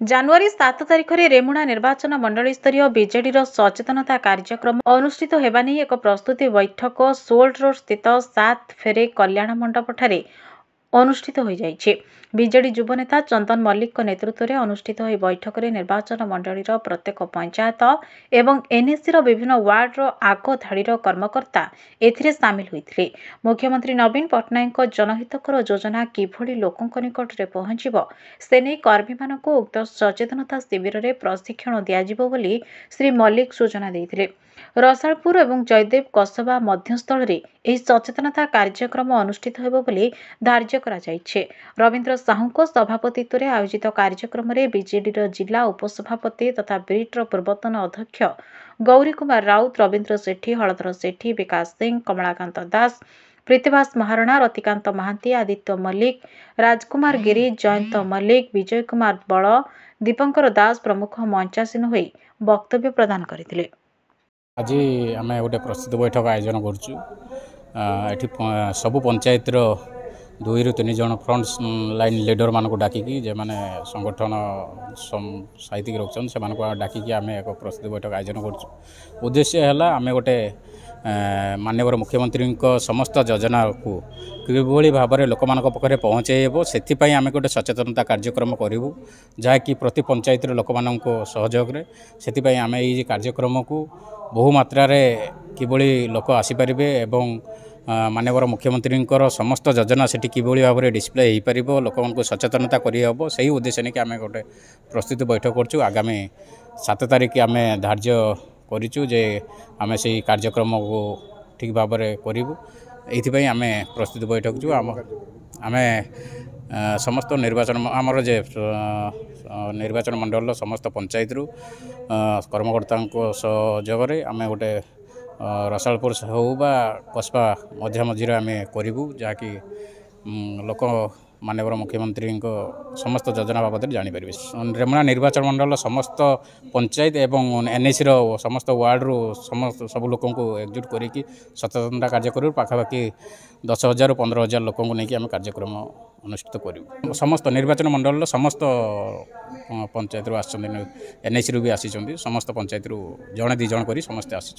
ଜାନୁଆରୀ 7 ତାରିଖରେ ରେମୁଣା ନିର୍ବାଚନ ମଣ୍ଡଳୀ ସ୍ତରୀୟ ବିଜେଡିର ସଚେତନତା କାର୍ଯ୍ୟକ୍ରମ ଅନୁଷ୍ଠିତ ହେବା ନେଇ ଏକ ପ୍ରସ୍ତୁତି ବୈଠକ ସୋଲ୍ଡ ରୋଡ୍ ସ୍ଥିତ 7 ଫେରେ କଲ୍ୟାଣ ମଣ୍ଡପଠାରେ ଅନୁଷ୍ଠିତ ହୋଇଯାଇଛି। ବିଜେଡି ଯୁବନେତା ଚନ୍ଦନ ମଲ୍ଲିକଙ୍କ ନେତୃତ୍ୱରେ ଅନୁଷ୍ଠିତ ଏହି ବୈଠକରେ ନିର୍ବାଚନ ମଣ୍ଡଳୀର ପ୍ରତ୍ୟେକ ପଞ୍ଚାୟତ ଏବଂ ଏନ୍ଏସିର ବିଭିନ୍ନ ୱାର୍ଡର ଆଗ ଧାଡ଼ିର କର୍ମକର୍ତ୍ତା ଏଥିରେ ସାମିଲ ହୋଇଥିଲେ। ମୁଖ୍ୟମନ୍ତ୍ରୀ ନବୀନ ପଟ୍ଟନାୟକଙ୍କ ଜନହିତକର ଯୋଜନା କିଭଳି ଲୋକଙ୍କ ନିକଟରେ ପହଞ୍ଚିବ ସେ ନେଇ କର୍ମୀମାନଙ୍କୁ ଉକ୍ତ ସଚେତନତା ଶିବିରରେ ପ୍ରଶିକ୍ଷଣ ଦିଆଯିବ ବୋଲି ଶ୍ରୀ ମଲ୍ଲିକ ସୂଚନା ଦେଇଥିଲେ। ରସାଳପୁର ଏବଂ ଜୟଦେବ କସବା ମଧ୍ୟସ୍ଥଳରେ ଏହି ସଚେତନତା କାର୍ଯ୍ୟକ୍ରମ ଅନୁଷ୍ଠିତ ହେବ ବୋଲି ଧାର୍ଯ୍ୟ କରାଯାଇଛି। ରବୀନ୍ଦ୍ର ସାହୁଙ୍କ ସଭାପତିତ୍ୱରେ ଆୟୋଜିତ କାର୍ଯ୍ୟକ୍ରମରେ ବିଜେଡିର ଜିଲ୍ଲା ଉପସଭାପତି ତଥା ବ୍ରିଟ୍ର ପୂର୍ବତନ ଅଧ୍ୟକ୍ଷ ଗୌରୀ କୁମାର ରାଉତ, ରବୀନ୍ଦ୍ର ସେଠୀ, ହଳଧର ସେଠୀ, ବିକାଶ ସିଂ, କମଳାକାନ୍ତ ଦାସ, ପ୍ରୀତିବାସ ମହାରଣା, ରତିକାନ୍ତ ମହାନ୍ତି, ଆଦିତ୍ୟ ମଲ୍ଲିକ, ରାଜକୁମାର ଗିରି, ଜୟନ୍ତ ମଲ୍ଲିକ, ବିଜୟ କୁମାର ବଳ, ଦୀପଙ୍କର ଦାସ ପ୍ରମୁଖ ମଞ୍ଚାସୀନ ହୋଇ ବକ୍ତବ୍ୟ ପ୍ରଦାନ କରିଥିଲେ। आज आम गोटे प्रस्तुति बैठक आयोजन करुँ एटी सबु पंचायतर 2 ରୁ 3 जन फ्रंट लाइन लीडर मानक डाकिकी जे माने संगठन साहित्यिक रखुन से डाकिकी आम एक प्रस्तुति बैठक आयोजन करुँ। उद्देश्य है आम गोटे माननीय मुख्यमंत्री समस्त योजना को किभली भाव में लोक मान पाखे पहुँचेब से आम गोटे सचेतनता कार्यक्रम करूँ जहाँकि प्रति पंचायत लोक मान सहयोग से आम ये कार्यक्रम को बहु मात्रा किभली लोक आसीपारे एवं माननीय मुख्यमंत्री समस्त योजना से किभली भाव में डिस्प्ले हो पार लोक सचेतनता करहब से उद्देश्य नहीं कि आम गोटे प्रस्तुति बैठक करूँ। आगामी 7 तारिख आम धार्य करूँ जे आम से कार्यक्रम को ठीक भाव में करूँ। ये आम प्रस्तुति बैठक जो आम समस्त निर्वाचन आमर जे निर्वाचन मंडल समस्त पंचायत कर्मकर्ता सहयोग आम गोटे रसालपुर हो बा कस्बा मझा मझीरे आम करूँ जहाँकि लोक माननीय मुख्यमंत्री समस्त योजना बाबद जापर। रेमुणा निर्वाचन मंडल समस्त पंचायत एवं एनएसी समस्त वार्ड रु समस्त सब लोक एकजुट करी सचेतनता कार्य करूँ। पाखापाखि 10,000 ରୁ 15,000 लोक नहीं आम कार्यक्रम अनुष्ठित करूँ। समस्त निर्वाचन मंडल समस्त पंचायत आसछन्ति एनएसी भी आसी समस्त पंचायत जड़े 2 जन कर समस्ते आसी।